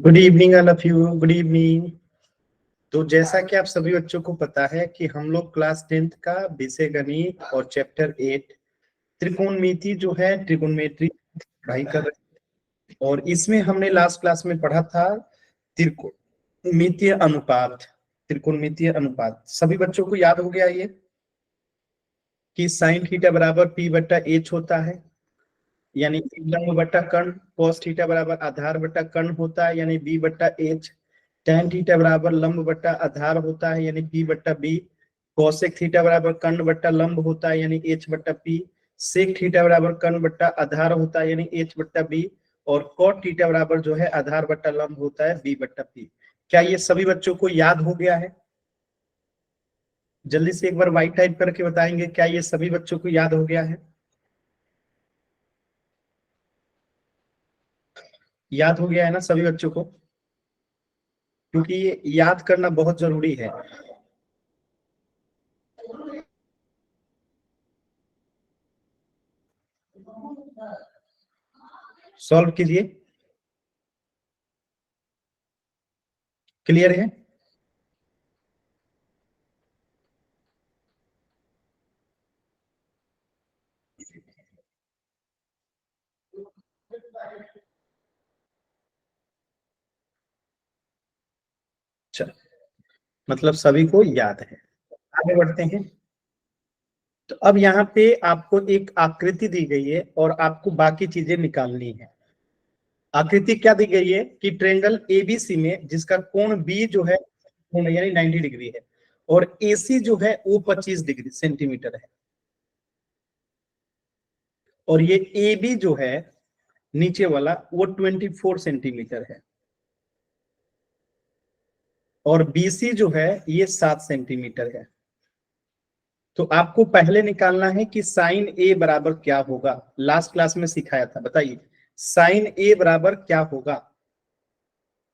Good evening all of you. Good evening. तो जैसा कि आप सभी बच्चों को पता है कि हम लोग क्लास 10th का विषय गणित और चैप्टर 8 त्रिकोणमिति जो है ट्रिगोनोमेट्री पढ़ाई कर रहे हैं। और इसमें हमने लास्ट क्लास में पढ़ा था त्रिकोणमितीय अनुपात। त्रिकोणमितीय अनुपात सभी बच्चों को याद हो गया ये कि साइन थीटा बराबर पी बट्टा एच होता है, यानी लंब बट्टा कर्ण। cos थीटा बराबर आधार बट्टा कर्ण होता है, यानी बी बट्टा एच। tan थीटा बराबर लंब बट्टा आधार होता है, यानी p बट्टा बी। cosec थीटा बराबर कर्ण बट्टा लंब होता है, यानी h बट्टा p। sec थीटा बराबर कर्ण बट्टा आधार होता है, यानी h बट्टा b। और cot थीटा बराबर जो है आधार बट्टा लंब होता है, b बट्टा p। क्या ये सभी बच्चों को याद हो गया है? जल्दी से एक बार वाइट टाइप करके बताएंगे, क्या ये सभी बच्चों को याद हो गया है? याद हो गया है ना सभी बच्चों को? क्योंकि ये याद करना बहुत जरूरी है। सॉल्व कीजिए। क्लियर है? अच्छा, मतलब सभी को याद है। आगे बढ़ते हैं। तो अब यहाँ पे आपको एक आकृति दी गई है और आपको बाकी चीजें निकालनी है। आकृति क्या दी गई है कि ट्रेंगल एबीसी में जिसका कोण बी जो है कोण यानी 90 डिग्री है और एसी जो है वो 25 डिग्री सेंटीमीटर है। और ये ए बी जो है नीचे वाला वो 24 सेंटीमीटर है और बीसी जो है ये 7 सेंटीमीटर है। तो आपको पहले निकालना है कि साइन ए बराबर क्या होगा। लास्ट क्लास में सिखाया था, बताइए साइन ए बराबर क्या होगा।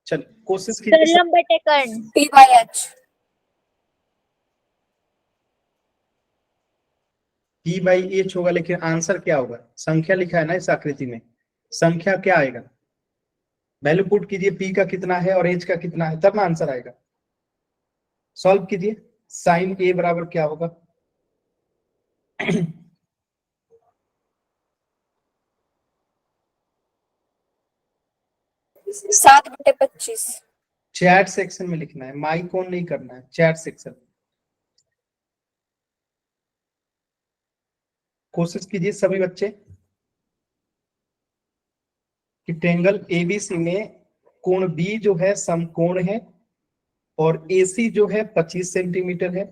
चल कोशिश कीजिए। लंब बटे कर्ण P by H. P by H होगा, लेकिन आंसर क्या होगा? संख्या लिखा है ना इस आकृति में, संख्या क्या आएगा? वैल्यू पुट कीजिए, पी का कितना है और एच का कितना है, तब ना आंसर आएगा। सॉल्व कीजिए। साइन ए बराबर क्या होगा? 7/25। चैट सेक्शन में लिखना है, माइक ऑन नहीं करना है, चैट सेक्शन। कोशिश कीजिए सभी बच्चे कि ट्रेंगल एबीसी में कोण बी जो है समकोण है और एसी जो है 25 सेंटीमीटर है,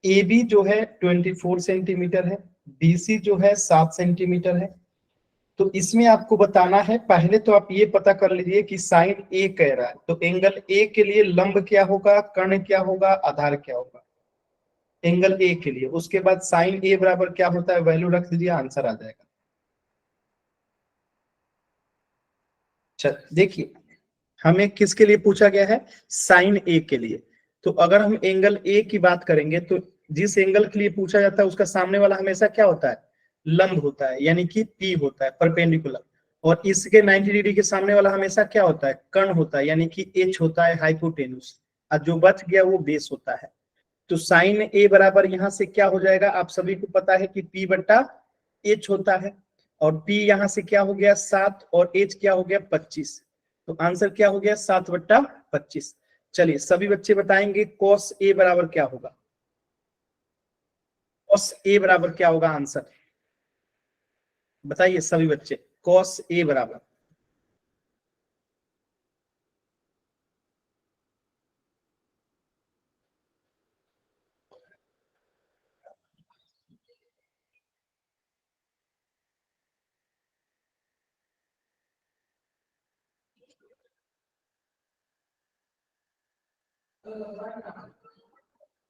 ए बी जो है 24 सेंटीमीटर है, बीसी जो है 7 सेंटीमीटर है। तो इसमें आपको बताना है, पहले तो आप ये पता कर लीजिए कि साइन ए कह रहा है, तो एंगल ए के लिए लंब क्या होगा, कर्ण क्या होगा, आधार क्या होगा एंगल ए के लिए। उसके बाद साइन ए बराबर क्या होता है, वैल्यू रख दीजिए, आंसर आ जाएगा। चल देखिए, हमें किसके लिए पूछा गया है? साइन ए के लिए। तो अगर हम एंगल ए की बात करेंगे तो जिस एंगल के लिए पूछा जाता है उसका सामने वाला हमेशा क्या होता है? लंब होता है, यानी कि पी होता है, परपेंडिकुलर। और इसके 90 डिग्री के सामने वाला हमेशा क्या होता है? कर्ण होता है, यानी कि एच होता है, हाइपोटेनुस। और जो बच गया वो बेस होता है। तो साइन ए बराबर यहाँ से क्या हो जाएगा, आप सभी को पता है कि पी बट्टा एच होता है। और पी यहाँ से क्या हो गया 7 और एच क्या हो गया 25। तो आंसर क्या हो गया 7/25। चलिए सभी बच्चे बताएंगे cos ए बराबर क्या होगा। cos ए बराबर क्या होगा, आंसर बताइए सभी बच्चे। cos ए बराबर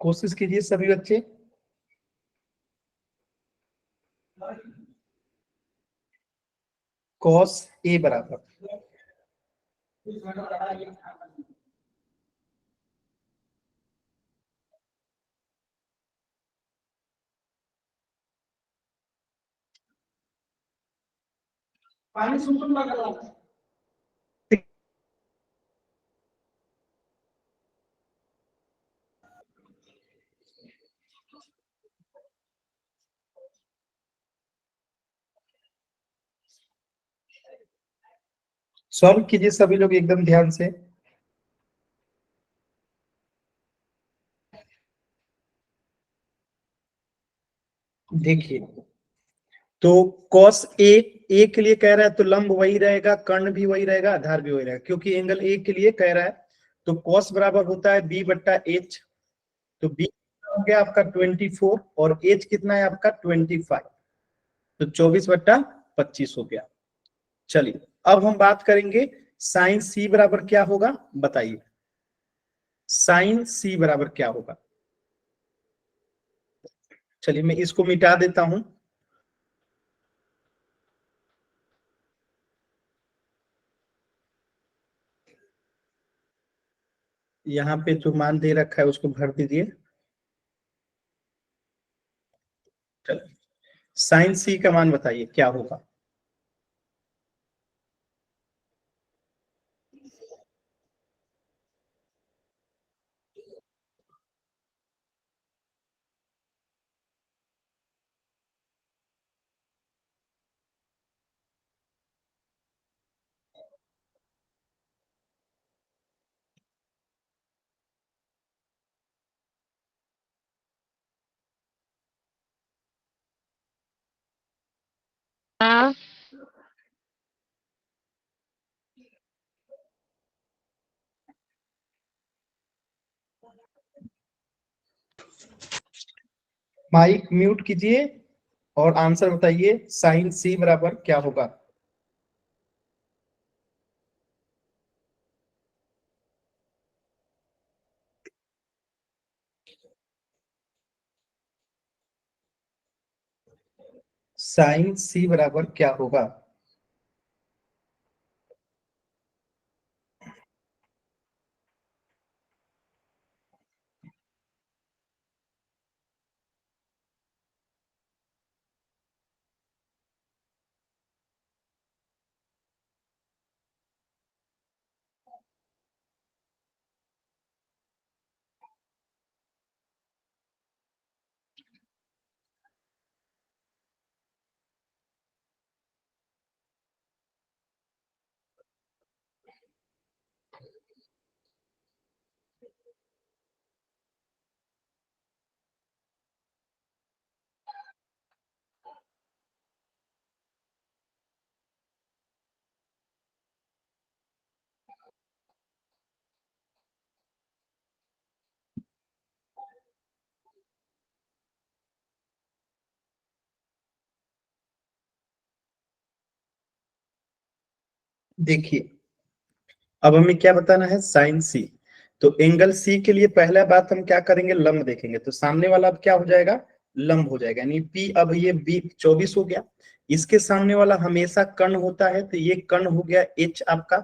कोशिश कीजिए सभी बच्चे। cos ए बराबर सॉल्व कीजिए सभी लोग एकदम ध्यान से। देखिए, तो cos ए के लिए कह रहा है तो लंब वही रहेगा, कर्ण भी वही रहेगा, आधार भी वही रहेगा, क्योंकि एंगल ए के लिए कह रहा है। तो cos बराबर होता है b बट्टा एच। तो b हो गया आपका 24 और h कितना है आपका 25। तो 24/25 हो गया। चलिए, अब हम बात करेंगे साइन सी बराबर क्या होगा, बताइए साइन सी बराबर क्या होगा। चलिए मैं इसको मिटा देता हूं। यहाँ पे जो मान दे रखा है उसको भर दीजिए। चलिए, साइन सी का मान बताइए क्या होगा। हाँ। माइक म्यूट कीजिए और आंसर बताइए साइन सी बराबर क्या होगा। साइन सी बराबर क्या होगा। देखिए, अब हमें क्या बताना है साइन सी। तो एंगल सी के लिए पहला बात हम क्या करेंगे, लंब देखेंगे। तो सामने वाला अब क्या हो जाएगा, लंब हो जाएगा, यानी पी। अब ये बी 24 हो गया। इसके सामने वाला हमेशा कर्ण होता है, तो ये कर्ण हो गया एच आपका,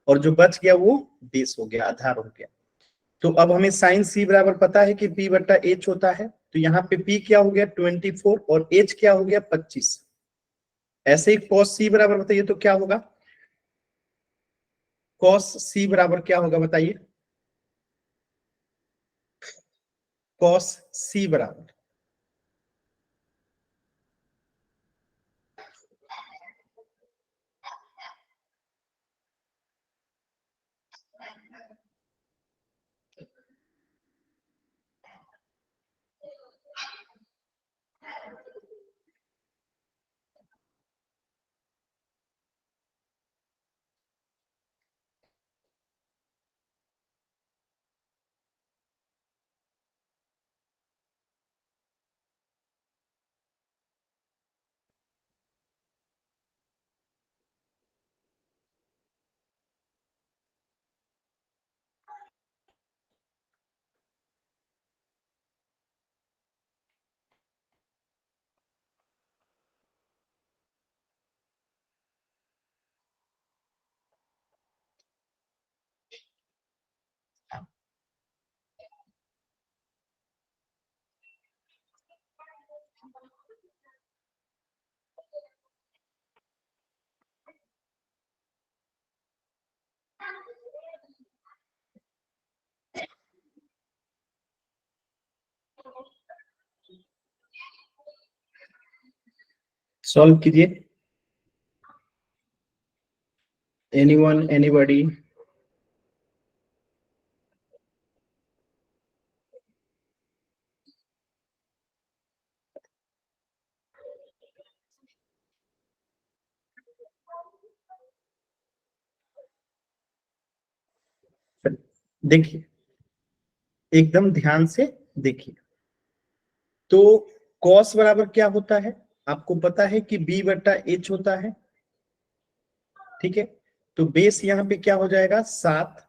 और जो बच गया वो बेस हो गया, आधार हो गया। तो अब हमें साइन सी बराबर पता है कि पी बट्टा एच होता है। तो यहाँ पे पी क्या हो गया 24 और एच क्या हो गया 25। ऐसे ही कॉस सी बराबर बताइए तो क्या होगा। कॉस सी बराबर क्या होगा बताइए। कॉस सी बराबर, सॉल्व कीजिए। Anyone, anybody? देखिए, एकदम ध्यान से देखिए। तो cos बराबर क्या होता है? आपको पता है कि b बट्टा h होता है, ठीक है। तो बेस यहाँ पे क्या हो जाएगा 7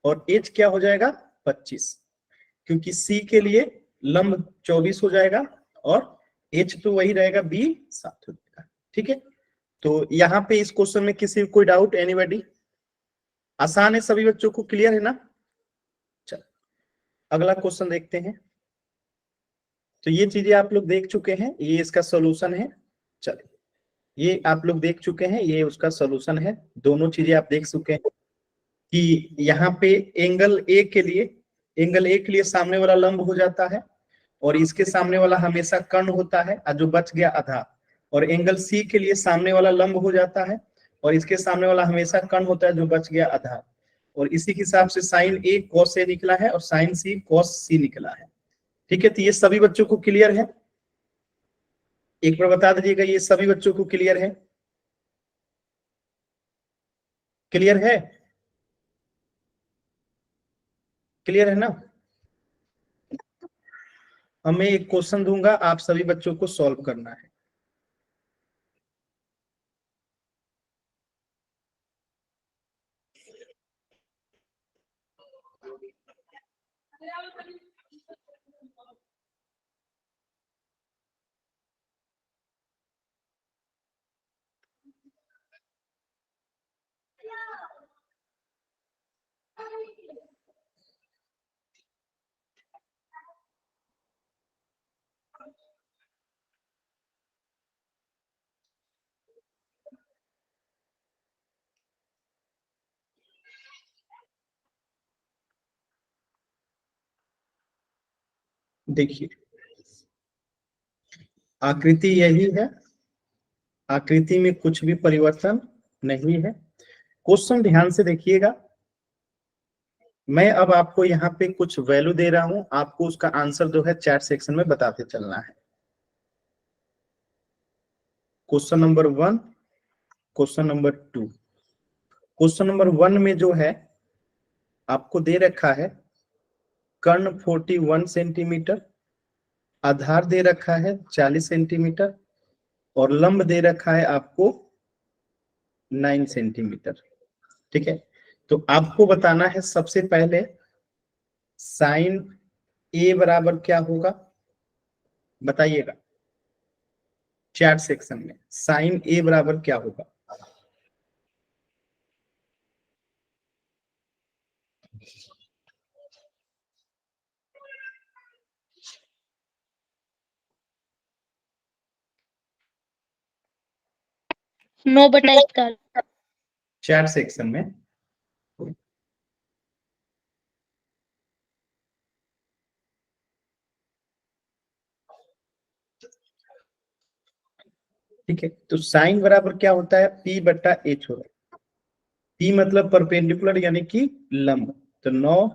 और h क्या हो जाएगा 25, क्योंकि c के लिए लंब 24 हो जाएगा और h तो वही रहेगा b 7 हो जाएगा, ठीक है। तो यहाँ पे इस क्वेश्चन में किसी को कोई डाउट, एनीबॉडी? आसान है, सभी बच्चों को क्लियर है ना? चलो अगला क्वेश्चन देखते हैं। तो ये चीजें आप लोग देख चुके हैं, ये इसका सॉल्यूशन है। चलिए, ये आप लोग देख चुके हैं, ये उसका सॉल्यूशन है। दोनों चीजें आप देख चुके हैं कि यहाँ पे एंगल ए के लिए सामने वाला लंब हो जाता है और इसके सामने वाला हमेशा कर्ण होता है, जो बच गया आधा। और एंगल सी के लिए सामने वाला लंब हो जाता है और इसके सामने वाला हमेशा कर्ण होता है, जो बच गया आधा। और इसी के हिसाब से साइन ए कॉस ए निकला है और साइन सी कॉस सी निकला है, ठीक है। तो ये सभी बच्चों को क्लियर है? एक बार बता दीजिएगा, ये सभी बच्चों को क्लियर है? क्लियर है? क्लियर है ना? हमें एक क्वेश्चन दूंगा, आप सभी बच्चों को सॉल्व करना है। देखिए, आकृति यही है, आकृति में कुछ भी परिवर्तन नहीं है। क्वेश्चन ध्यान से देखिएगा। मैं अब आपको यहाँ पे कुछ वैल्यू दे रहा हूं, आपको उसका आंसर जो है चैट सेक्शन में बताते चलना है। Question number 1, question number 2। Question number 1 में जो है आपको दे रखा है कर्ण 41 सेंटीमीटर, आधार दे रखा है 40 सेंटीमीटर और लंब दे रखा है आपको 9 सेंटीमीटर, ठीक है। तो आपको बताना है सबसे पहले साइन ए बराबर क्या होगा, बताइएगा चैट सेक्शन में। साइन ए बराबर क्या होगा? नौ बटा 41। चैट सेक्शन में ठीक है। तो साइन बराबर क्या होता है? पी बट्टा एच होता है। पी मतलब परपेंडिकुलर यानी कि लंब, तो 9,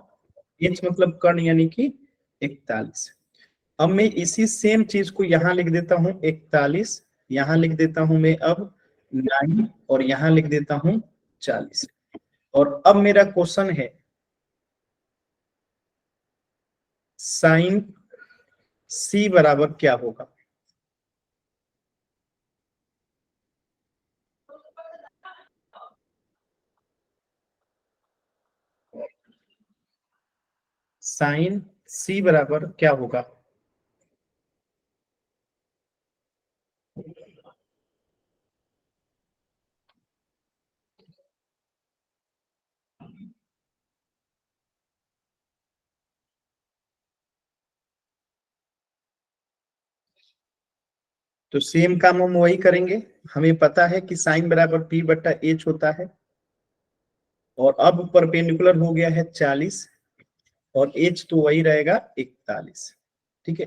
एच मतलब कर्ण यानी कि 41। अब मैं इसी सेम चीज को यहाँ लिख देता हूँ 41, यहाँ लिख देता हूँ मैं अब 9 और यहाँ लिख देता हूँ 40। और अब मेरा क्वेश्चन है साइन सी बराबर क्या होगा? साइन सी बराबर क्या होगा? तो सेम काम हम वही करेंगे। हमें पता है कि साइन बराबर पी बट्टा एच होता है और अब परपेंडिकुलर हो गया है 40 और एच तो वही रहेगा 41, ठीक है।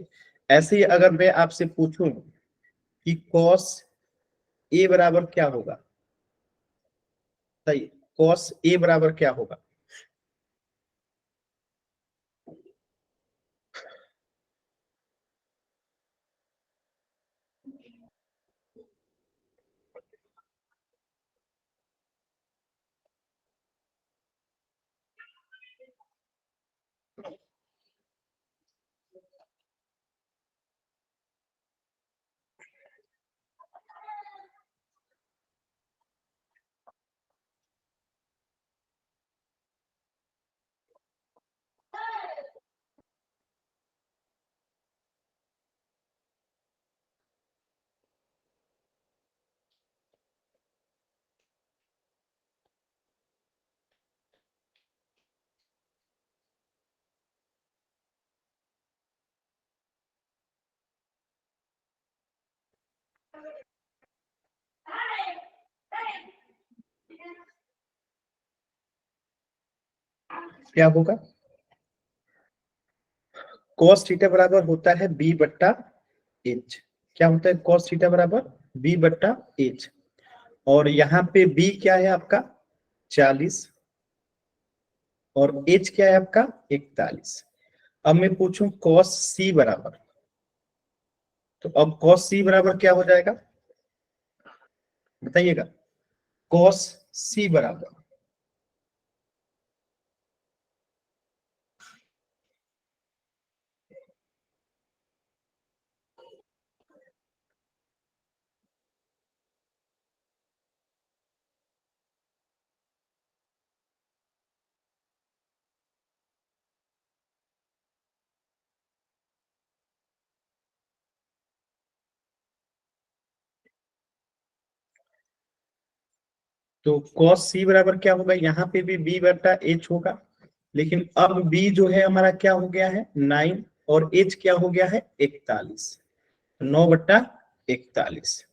ऐसे ही अगर मैं आपसे पूछूं कि कॉस ए बराबर क्या होगा, बताइए कॉस ए बराबर क्या होगा? क्या होगा? cos थीटा बराबर होता है b बट्टा h। क्या होता है cos थीटा बराबर b बट्टा h। और यहाँ पे b क्या है आपका 40 और h क्या है आपका 41। अब मैं पूछूं cos c बराबर, तो अब cos c बराबर क्या हो जाएगा बताइएगा? cos c बराबर, तो cos c बराबर क्या होगा? यहाँ पे भी b बट्टा h होगा, लेकिन अब b जो है हमारा क्या हो गया है 9 और h क्या हो गया है 41, 9/41।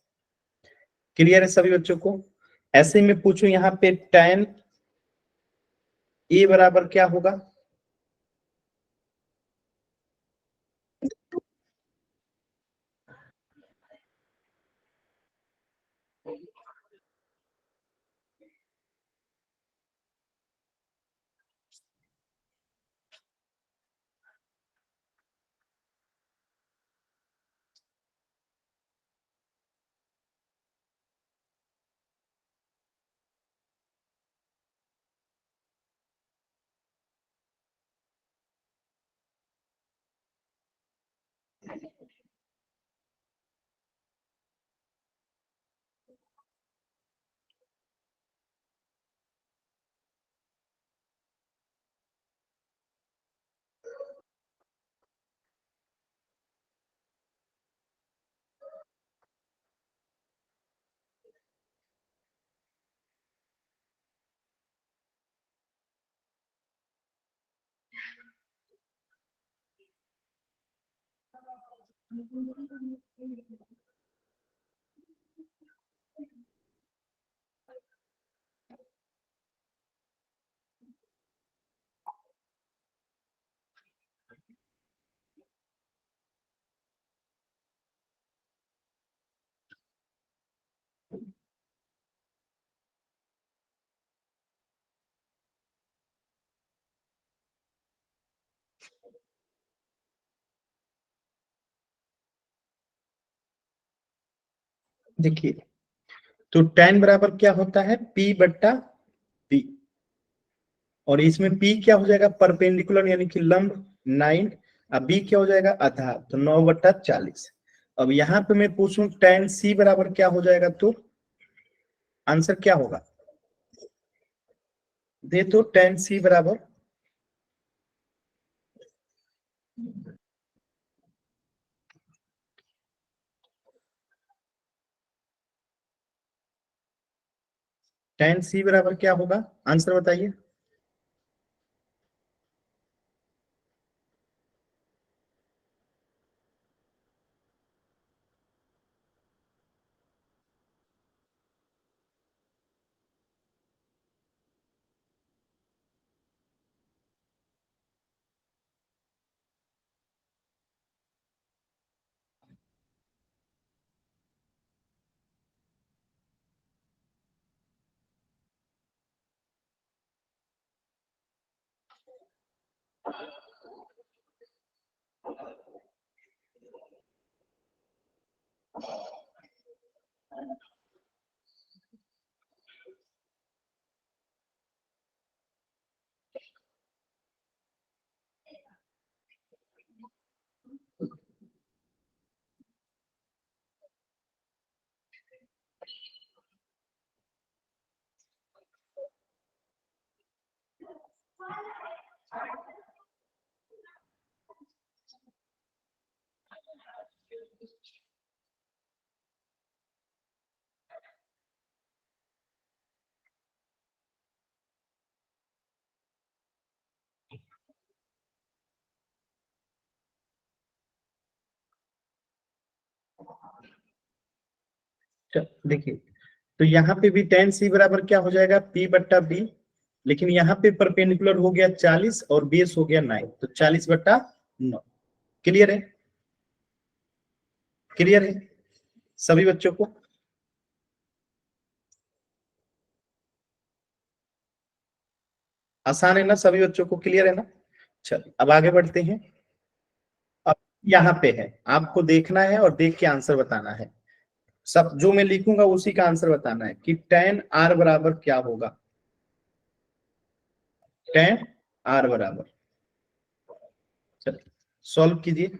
क्लियर है सभी बच्चों को? ऐसे में पूछूं यहाँ पे tan a बराबर क्या होगा? देखिए, तो tan बराबर क्या होता है p बट्टा b, और इसमें p क्या हो जाएगा परपेंडिकुलर यानी कि लंब 9, अब b क्या हो जाएगा आधा, तो 9/40। अब यहाँ पे मैं पूछूं tan c बराबर क्या हो जाएगा, तो आंसर क्या होगा? दे तो tan c बराबर, tan c बराबर क्या होगा आंसर बताइए? देखिए, तो यहाँ पे भी tan c बराबर क्या हो जाएगा, p बट्टा b, लेकिन यहाँ पे परपेंडिकुलर हो गया 40 और बेस हो गया 9, तो 40 बट्टा 9। क्लियर है? क्लियर है सभी बच्चों को? आसान है ना, सभी बच्चों को क्लियर है ना? चलिए अब आगे बढ़ते हैं। अब यहाँ पे है, आपको देखना है और देख के आंसर बताना है। सब जो मैं लिखूंगा उसी का आंसर बताना है कि tan r बराबर क्या होगा। tan r बराबर, चलिए सॉल्व कीजिए।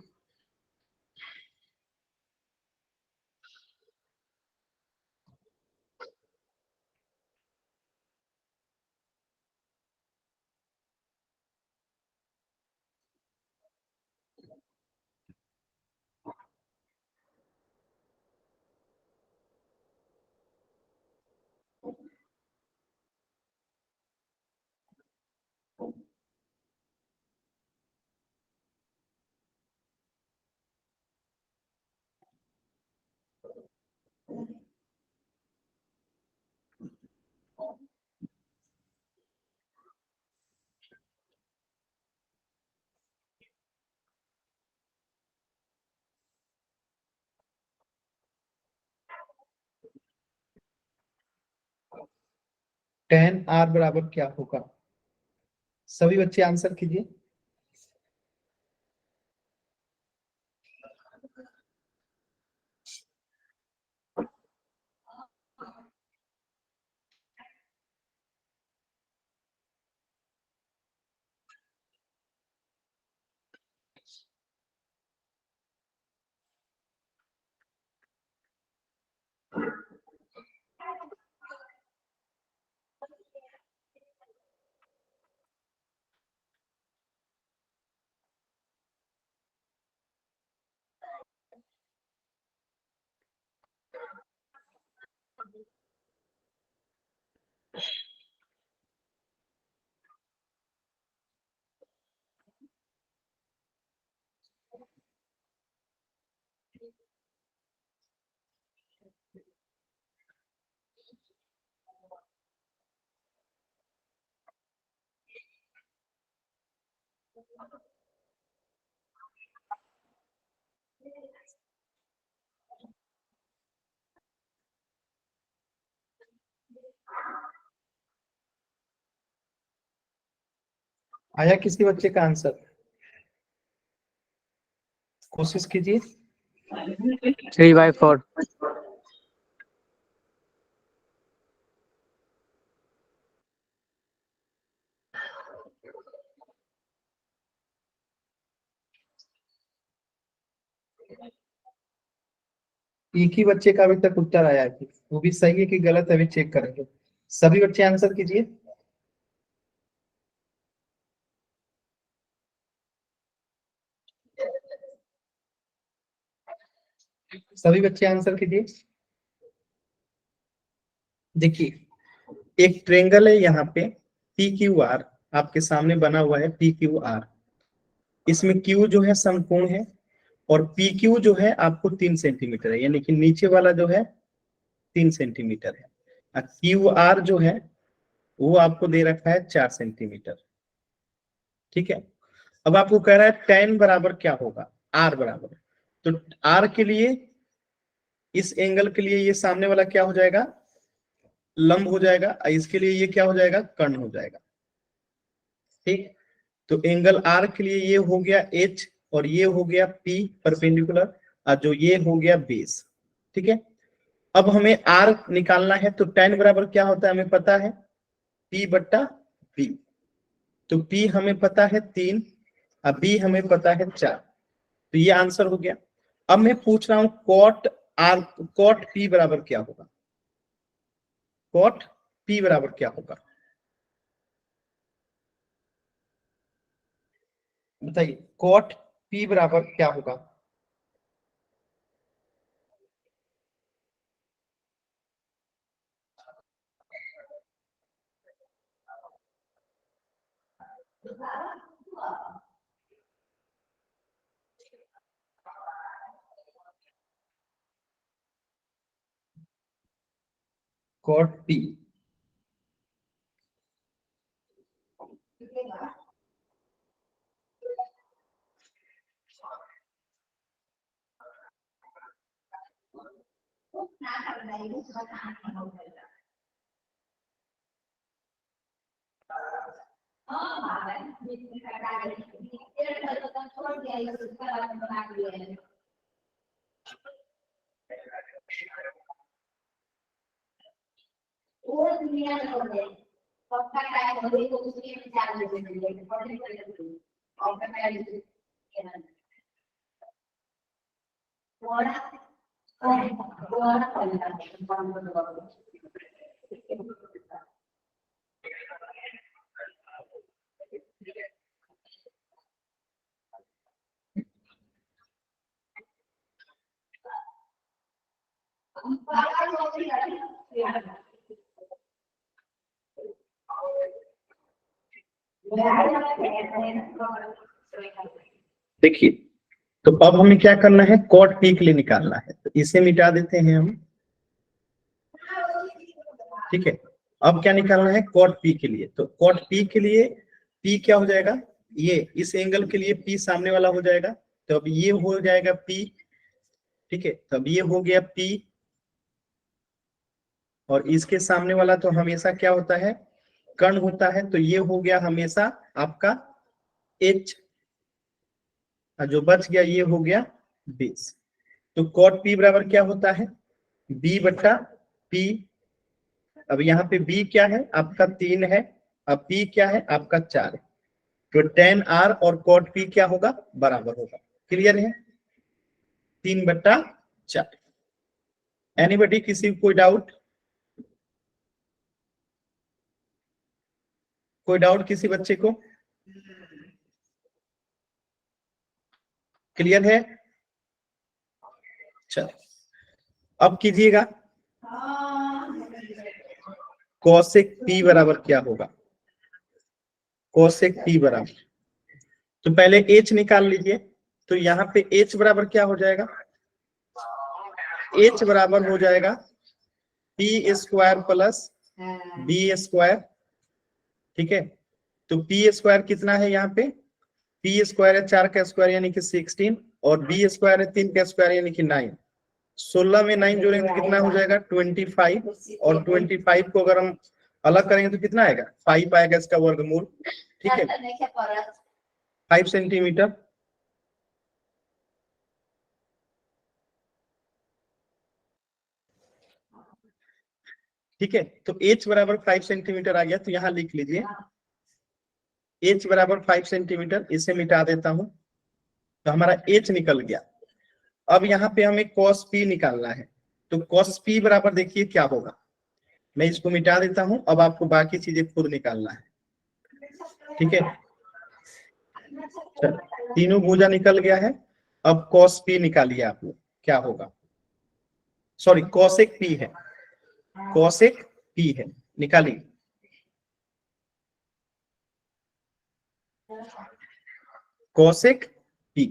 tan r बराबर क्या होगा, सभी बच्चे आंसर कीजिए। आया किसी बच्चे का आंसर? कोशिश कीजिए। 3/4। एक ही बच्चे का अभी तक उत्तर आया है, वो भी सही है कि गलत है अभी चेक करेंगे। सभी बच्चे आंसर कीजिए। सभी बच्चे आंसर कीजिए। देखिए एक ट्रेंगल है यहाँ पे पी क्यू आर, आपके सामने बना हुआ है पी क्यू आर। इसमें क्यू जो है समकोण है और पी क्यू जो है आपको 3 सेंटीमीटर है, यानी कि नीचे वाला जो है 3 सेंटीमीटर है। क्यू आर जो है वो आपको दे रखा है 4 सेंटीमीटर। ठीक है, अब आपको कह रहा है tan बराबर क्या होगा, r बराबर। तो r के लिए, इस एंगल के लिए ये सामने वाला क्या हो जाएगा, लंब हो जाएगा, इसके लिए ये क्या हो जाएगा, कर्ण हो जाएगा। ठीक, तो एंगल आर के लिए ये हो गया एच और ये हो गया पी परपेंडिकुलर, और जो ये हो गया बेस। ठीक है, अब हमें आर निकालना है, तो tan बराबर क्या होता है हमें पता है, P बट्टा बी। तो P हमें पता है 3 और B हमें पता है 4, तो ये आंसर हो गया। अब मैं पूछ रहा हूं कॉट P बराबर क्या होगा, कॉट P बराबर क्या होगा, बताइए कॉट P बराबर क्या होगा। कॉट P, देखिए तो अब हमें क्या करना है, कॉट P के लिए निकालना है, तो इसे मिटा देते हैं हम। ठीक है, अब क्या निकालना है कॉट P के लिए, तो कॉट P के लिए P क्या हो जाएगा, ये इस एंगल के लिए P सामने वाला हो जाएगा, तो अब ये हो जाएगा P। ठीक है, तब ये हो गया P, और इसके सामने वाला तो हमेशा क्या होता है, कर्ण होता है, तो ये हो गया हमेशा आपका H, और जो बच गया ये हो गया बेस। तो कॉट P बराबर क्या होता है, B बट्टा P। अब यहाँ पे B क्या है आपका 3 है, अब P क्या है आपका 4 है, तो tan R और cot P क्या होगा, बराबर होगा। क्लियर है, 3/4। एनीबडी, किसी को कोई डाउट, कोई डाउट किसी बच्चे को, क्लियर है। चलो अब कीजिएगा, cosec P बराबर क्या होगा, cosec P बराबर, तो पहले H निकाल लीजिए, तो यहाँ पे H बराबर क्या हो जाएगा, H बराबर हो जाएगा P square plus B square. ठीक है, तो P स्क्वायर कितना है यहाँ पे, P स्क्वायर है 4 का स्क्वायर यानी कि 16, और B स्क्वायर है 3 का स्क्वायर यानी कि 9। 16 में 9 जोड़ेंगे तो कितना हो जाएगा 25, और 25 को अगर हम अलग करेंगे तो कितना आएगा 5 आएगा इसका वर्गमूल। ठीक है, 5 सेंटीमीटर। ठीक है, तो H बराबर 5 सेंटीमीटर आ गया, तो यहाँ लिख लीजिए H बराबर 5 सेंटीमीटर, इसे मिटा देता हूं, तो हमारा H निकल गया। अब यहाँ पे हमें cos P निकालना है, तो cos P बराबर देखिए क्या होगा, मैं इसको मिटा देता हूं, अब आपको बाकी चीजें खुद निकालना है। ठीक है, तीनों भुजा निकल गया है, अब cos P निकालिए आप लोग, क्या होगा, सॉरी cosec P है, cosec P है, निकालिए। cosec P,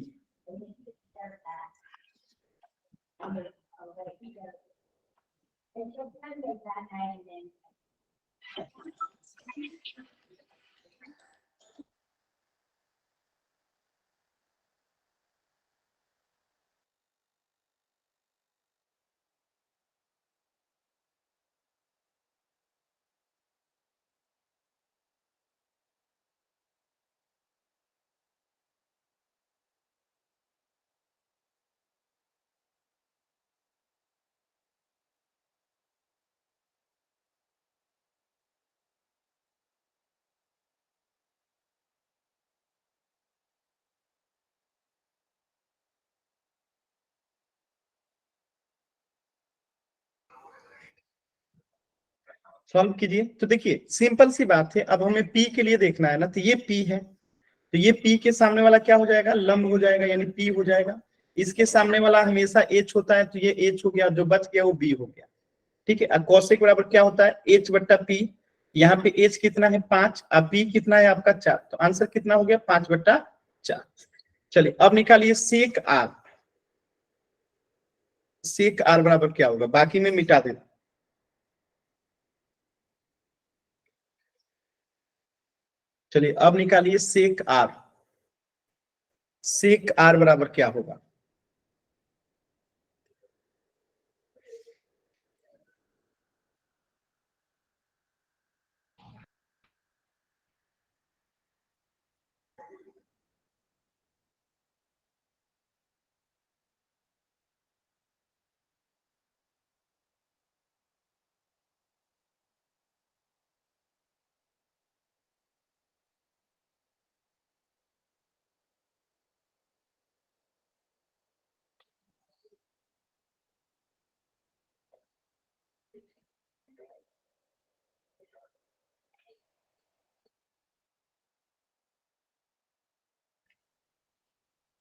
सॉल्व कीजिए। तो देखिए सिंपल सी बात है, अब हमें पी के लिए देखना है ना, तो ये पी है, तो ये पी के सामने वाला क्या हो जाएगा, लंब हो जाएगा, यानी पी हो जाएगा। इसके सामने वाला हमेशा एच होता है, तो ये एच हो गया, जो बच गया वो बी हो गया। ठीक है, अब कौशिक बराबर क्या होता है, एच बट्टा पी। यहाँ पे एच कितना है 5, अब पी कितना है आपका 4, तो आंसर कितना हो गया 5/4। चलिए अब निकालिए सेक आर। सेक आर बराबर क्या होगा, बाकी में मिटा देना। चलिए अब निकालिए सेक आर। सेक आर बराबर क्या होगा,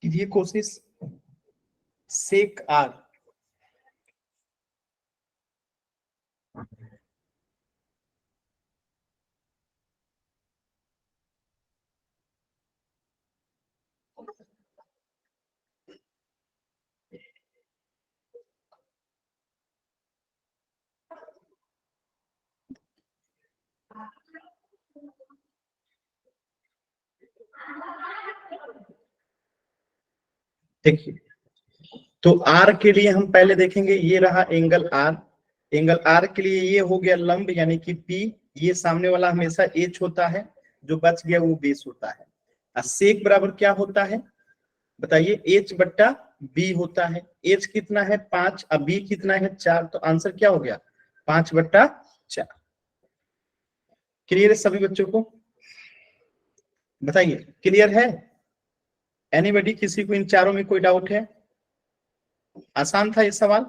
कीजिए कोशिश। सेक आर। देखिए तो आर के लिए हम पहले देखेंगे, ये रहा एंगल आर। एंगल आर के लिए ये हो गया लंब यानी कि पी, ये सामने वाला हमेशा एच होता है, जो बच गया वो बेस होता है। और सेक बराबर क्या होता है बताइए, एच बट्टा बी होता है। एच कितना है 5, अब बी कितना है 4, तो आंसर क्या हो गया 5/4। क्लियर है सभी बच्चों को, बताइए क्लियर है एनीबॉडी, किसी को इन चारों में कोई डाउट है? आसान था ये सवाल।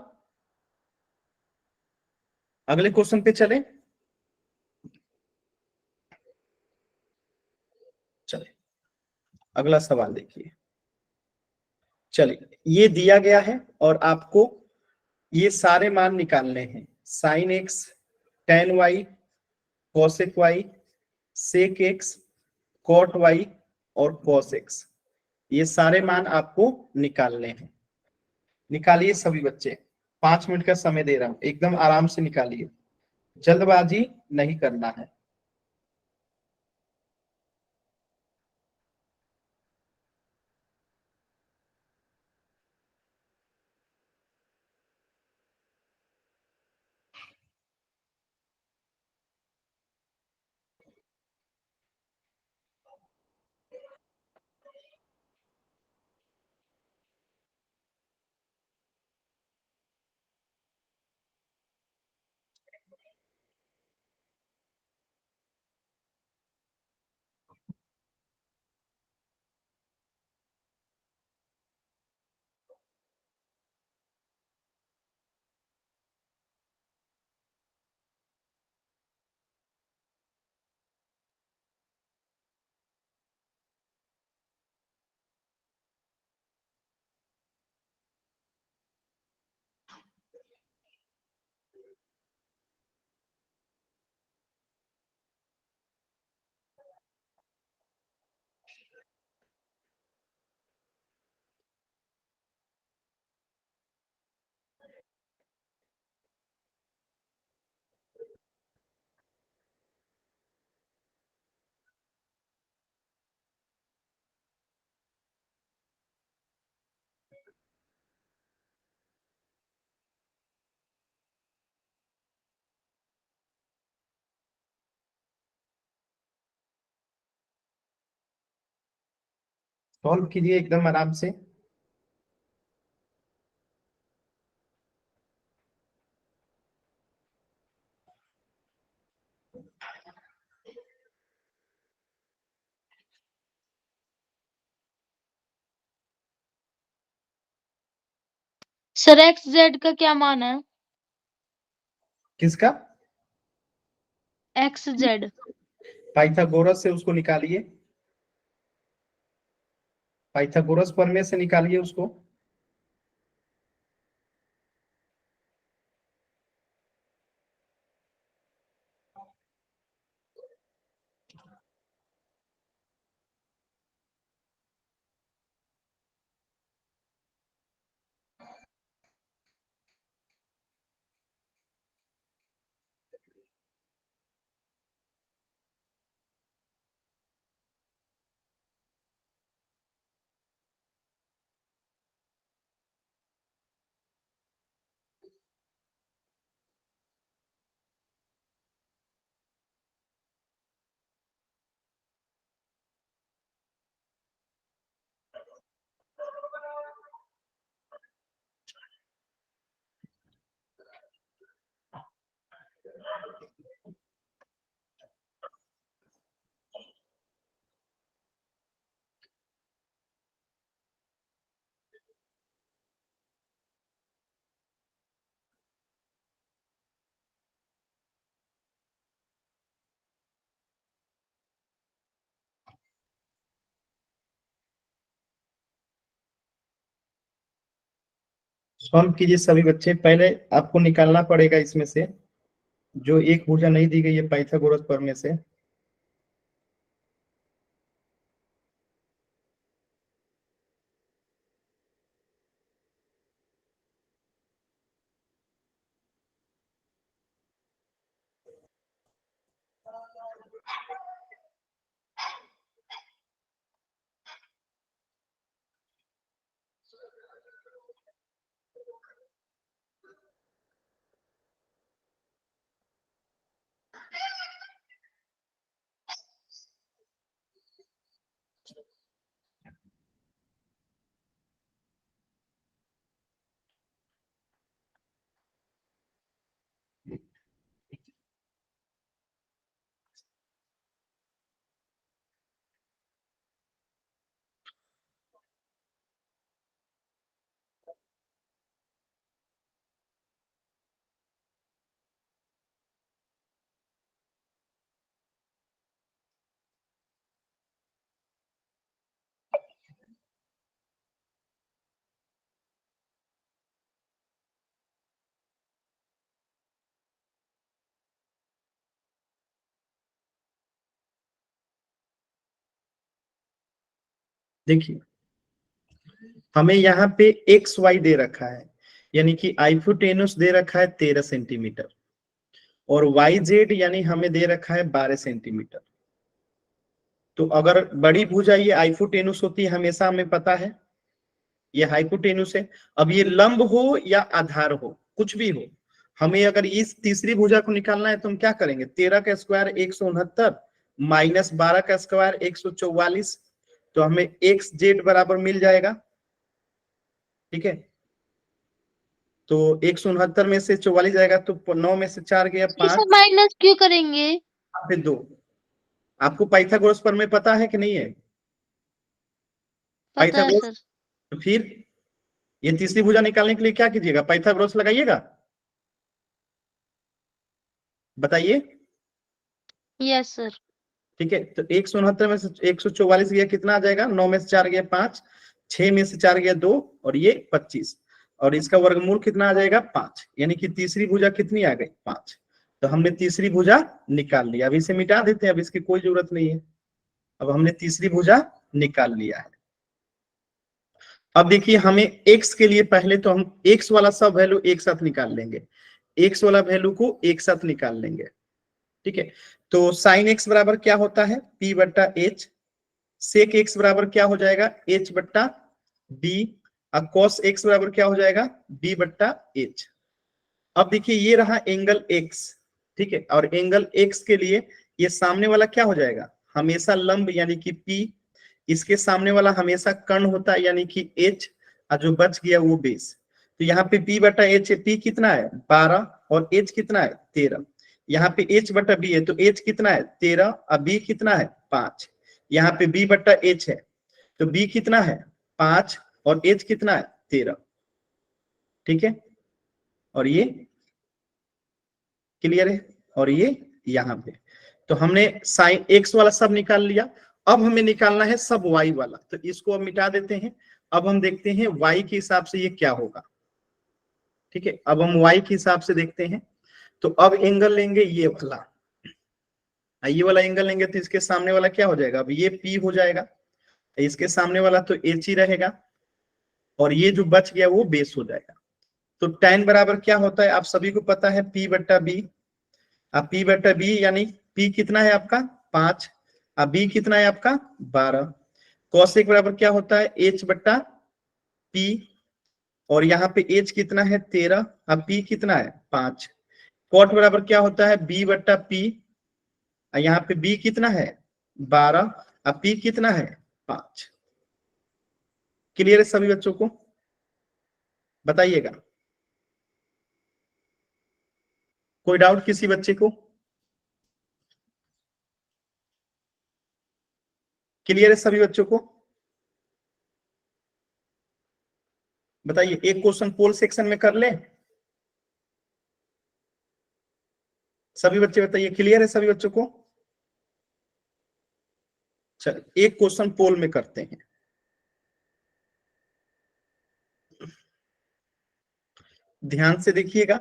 अगले क्वेश्चन पे चले। चले अगला सवाल देखिए। चलिए ये दिया गया है और आपको ये सारे मान निकालने हैं, sine x, tan y, cosec y, sec x, cot y और कॉस एक्स, ये सारे मान आपको निकालने हैं। निकालिए सभी बच्चे, 5 मिनट का समय दे रहा हूं, एकदम आराम से निकालिए, जल्दबाजी नहीं करना है। सॉल्व कीजिए एकदम आराम से। सर एक्स जेड का क्या मान है? किसका? X Z. पाइथागोरस से उसको निकालिए, पाइथागोरस प्रमेय से निकालिए उसको। स्वयं कीजिए सभी बच्चे। पहले आपको निकालना पड़ेगा इसमें से जो एक भुजा नहीं दी गई है पाइथागोरस प्रमेय से। देखिए हमें यहाँ पे एक्स वाई दे रखा है, यानी कि आइफोटेनुस दे रखा है 13 सेंटीमीटर, और वाई जेड यानी हमें दे रखा है 12 सेंटीमीटर। तो अगर बड़ी भुजा ये आइफोटेनुस होती है, हमेशा हमें पता है ये हाइपोटेनुस है। अब ये लंब हो या आधार हो, कुछ भी हो, हमें अगर इस तीसरी भुजा को निकालना है तो हम क्या करेंगे, 13 का स्क्वायर 169 माइनस 12 का स्क्वायर 144, तो हमें एक्स जेड बराबर मिल जाएगा। ठीक है, तो 169 में से 44 जाएगा तो 9 में से 4 गया ये सब 5, माइनस क्यों करेंगे? फिर 2। आपको पाइथागोरस प्रमेय पता है कि नहीं है? पता है पाइथागोरस, सर। तो फिर ये तीसरी भुजा निकालने के लिए क्या कीजिएगा, पाइथागोरस लगाइएगा। बताइए। Yes sir. ठीक है, तो 169 में से 144 गया, कितना आ जाएगा, 9 में से 4 गया 5, 6 में से 4 गया 2, और ये 25, और इसका वर्गमूल कितना आ जाएगा 5, यानी कि तीसरी भुजा कितनी आ गई 5। तो हमने तीसरी भुजा निकाल लिया। अब इसे मिटा देते हैं, अब इसकी कोई जरूरत नहीं है। अब हमने तीसरी भुजा निकाल लिया है। अब देखिए हमें x के लिए पहले तो हम x वाला सब वैल्यू एक साथ निकाल लेंगे, x वाला वैल्यू को एक साथ निकाल लेंगे। ठीक है, तो साइन x बराबर क्या होता है, p बट्टा h, सेक x बराबर क्या हो जाएगा, h बट्टा b, और cos x बराबर क्या हो जाएगा, b बट्टा h। अब देखिए ये रहा एंगल x। ठीक है, और एंगल x के लिए ये सामने वाला क्या हो जाएगा, हमेशा लंब यानी कि p, इसके सामने वाला हमेशा कर्ण होता है यानी कि h, और जो बच गया वो बेस। तो यहाँ पे p बटा h है, p कितना है 12 और h कितना है 13। यहाँ पे h बटा b है तो h कितना है 13 और b कितना है 5। यहाँ पे b बटा h है तो b कितना है 5 और h कितना है 13। ठीक है, और ये क्लियर है, और ये यहाँ पे तो हमने साइन एक्स वाला सब निकाल लिया। अब हमें निकालना है सब वाई वाला, तो इसको अब मिटा देते हैं। अब हम देखते हैं वाई के हिसाब से ये क्या होगा। ठीक है, अब हम वाई के हिसाब से देखते हैं। तो अब एंगल लेंगे ये वाला, ये वाला एंगल लेंगे तो इसके सामने वाला क्या हो जाएगा, अब ये पी हो जाएगा, इसके सामने वाला तो एच ही रहेगा, और ये जो बच गया वो बेस हो जाएगा। तो tan बराबर क्या होता है, आप सभी को पता है, P बट्टा बी। अब P बट्टा बी यानी P कितना है आपका 5, अब B कितना है आपका 12। कॉसेक बराबर क्या होता है H बट्टा P, और यहाँ पे H कितना है 13, अब P कितना है 5। कॉट बराबर क्या होता है B बट्टा P, यहाँ पे B कितना है 12, अब P कितना है 5। क्लियर है सभी बच्चों को, बताइएगा कोई डाउट किसी बच्चे को। क्लियर है सभी बच्चों को, बताइए। एक क्वेश्चन पोल सेक्शन में कर ले सभी बच्चे, बताइए क्लियर है सभी बच्चों को। चल एक क्वेश्चन पोल में करते हैं। ध्यान से देखिएगा,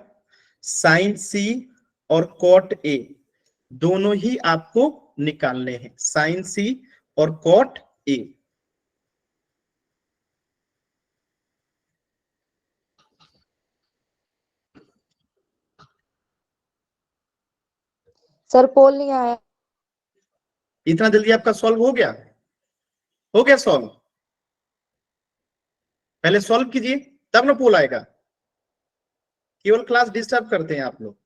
साइन सी और कॉट ए दोनों ही आपको निकालने हैं, साइन सी और कॉट ए। सर पोल नहीं आया। इतना जल्दी आपका सॉल्व हो गया, हो गया सॉल्व। पहले सॉल्व कीजिए तब ना पोल आएगा, केवल क्लास डिस्टर्ब करते हैं आप लोग।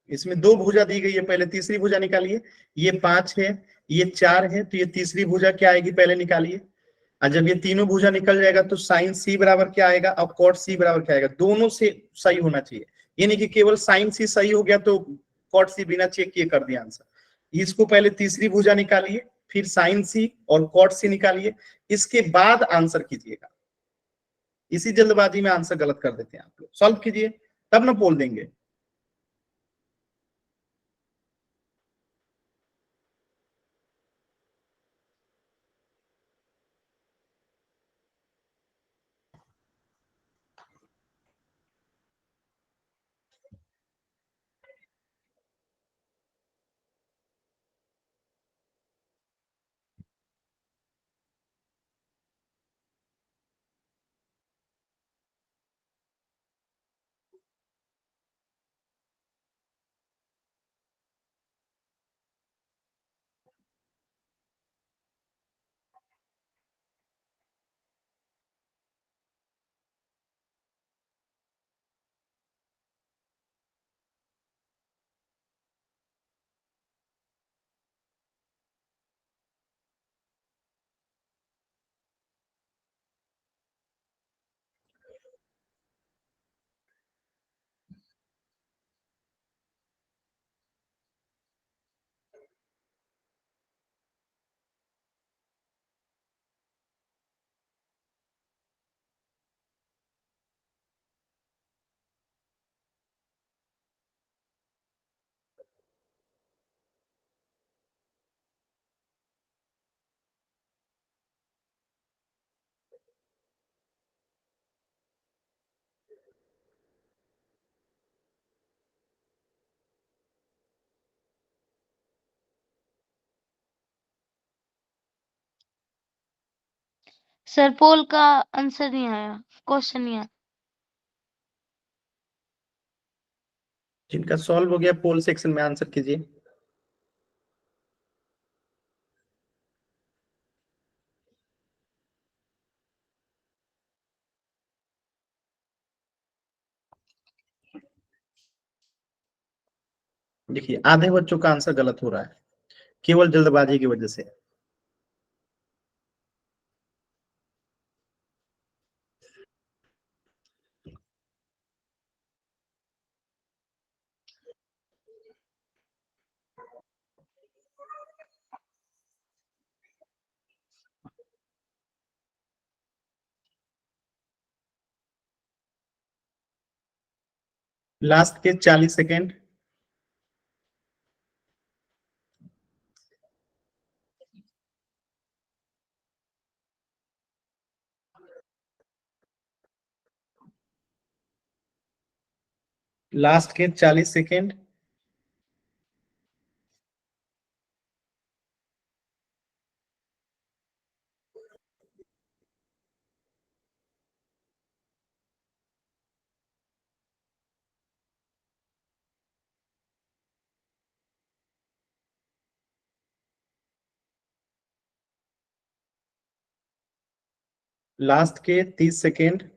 इसमें दो भुजा दी गई है, पहले तीसरी भुजा निकालिए। ये 5 है, ये 4 है, तो ये तीसरी भुजा क्या आएगी पहले निकालिए। और जब ये तीनों भुजा निकल जाएगा तो साइन सी बराबर क्या आएगा, अब कॉट सी बराबर क्या आएगा, दोनों से सही होना चाहिए। ये नहीं कि केवल साइन सी सही हो गया तो कॉट सी बिना चेक किए कर दिया आंसर। इसको पहले तीसरी भुजा निकालिए, फिर साइन सी और कॉट सी निकालिए, इसके बाद आंसर कीजिएगा। इसी जल्दबाजी में आंसर गलत कर देते हैं आप लोग। सॉल्व कीजिए तब ना बोल देंगे। सर पोल का आंसर नहीं आया, क्वेश्चन नहीं आया। जिनका सॉल्व हो गया पोल सेक्शन में आंसर कीजिए। देखिए आधे बच्चों का आंसर गलत हो रहा है केवल जल्दबाजी की वजह से। लास्ट के 40 सेकेंड। लास्ट के 40 सेकेंड। लास्ट के 30 सेकेंड।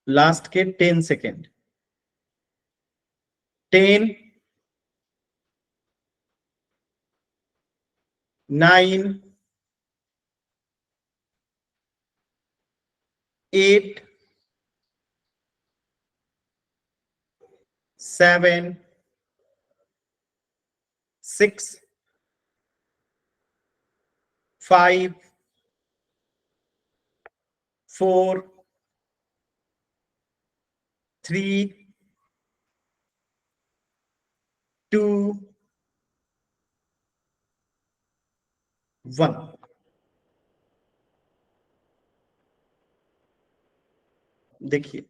लास्ट के 10 सेकेंड। 10, 9, 8, 7, 6, 5, 4, 3, 2, 1। देखिए,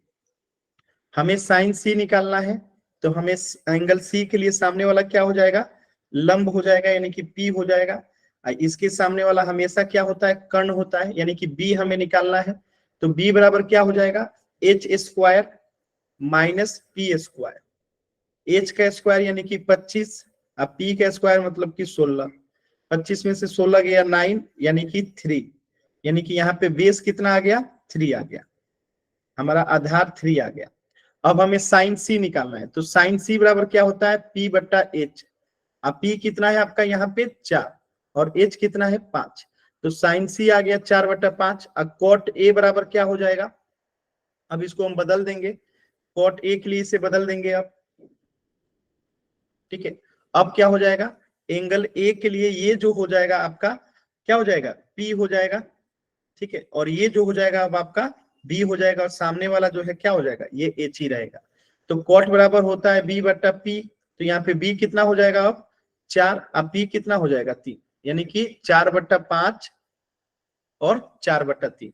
हमें साइन सी निकालना है, तो हमें एंगल सी के लिए सामने वाला क्या हो जाएगा, लंब हो जाएगा, यानी कि पी हो जाएगा। इसके सामने वाला हमेशा क्या होता है, कर्ण होता है, यानी कि बी हमें निकालना है। तो बी बराबर क्या हो जाएगा, H square minus P square. H का स्क्वायर यानी कि 25, अब पी का स्क्वायर मतलब कि 16। 25 में से 16 गया 9, यानी कि 3, यानी कि यहाँ पे बेस कितना आ गया, 3 आ गया, हमारा आधार 3 आ गया। अब हमें साइन सी निकालना है, तो साइन सी बराबर क्या होता है, पी बट्टा एच। अब पी कितना है आपका यहाँ पे 4 और एच कितना है 5, तो साइन सी आ गया 4/5। अब कॉट ए बराबर क्या हो जाएगा, अब इसको हम बदल देंगे, कॉट ए के लिए इसे बदल देंगे अब, ठीक है। अब क्या हो जाएगा, एंगल ए के लिए ये जो हो जाएगा आपका क्या हो जाएगा, पी हो जाएगा, ठीक है। और ये जो हो जाएगा अब आपका बी हो जाएगा, और सामने वाला जो है क्या हो जाएगा, ये एच ही रहेगा। तो कॉट बराबर होता है बी बट्टा पी, तो यहाँ पे बी कितना हो जाएगा अब 4, अब पी कितना हो जाएगा 3, यानी कि 4/5 और 4/3,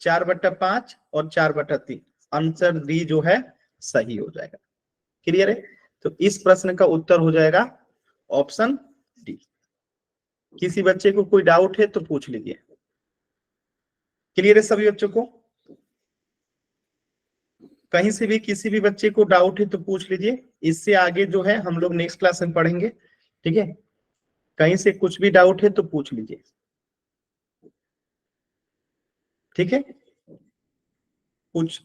4/5 और 4/3, आंसर डी जो है सही हो जाएगा। क्लियर है, तो इस प्रश्न का उत्तर हो जाएगा ऑप्शन डी। किसी बच्चे को कोई डाउट है तो पूछ लीजिए। क्लियर है सभी बच्चों को, कहीं से भी किसी भी बच्चे को डाउट है तो पूछ लीजिए, इससे आगे जो है हम लोग नेक्स्ट क्लास में पढ़ेंगे, ठीक है। कहीं से कुछ भी डाउट है तो पूछ लीजिए, ठीक है। कुछ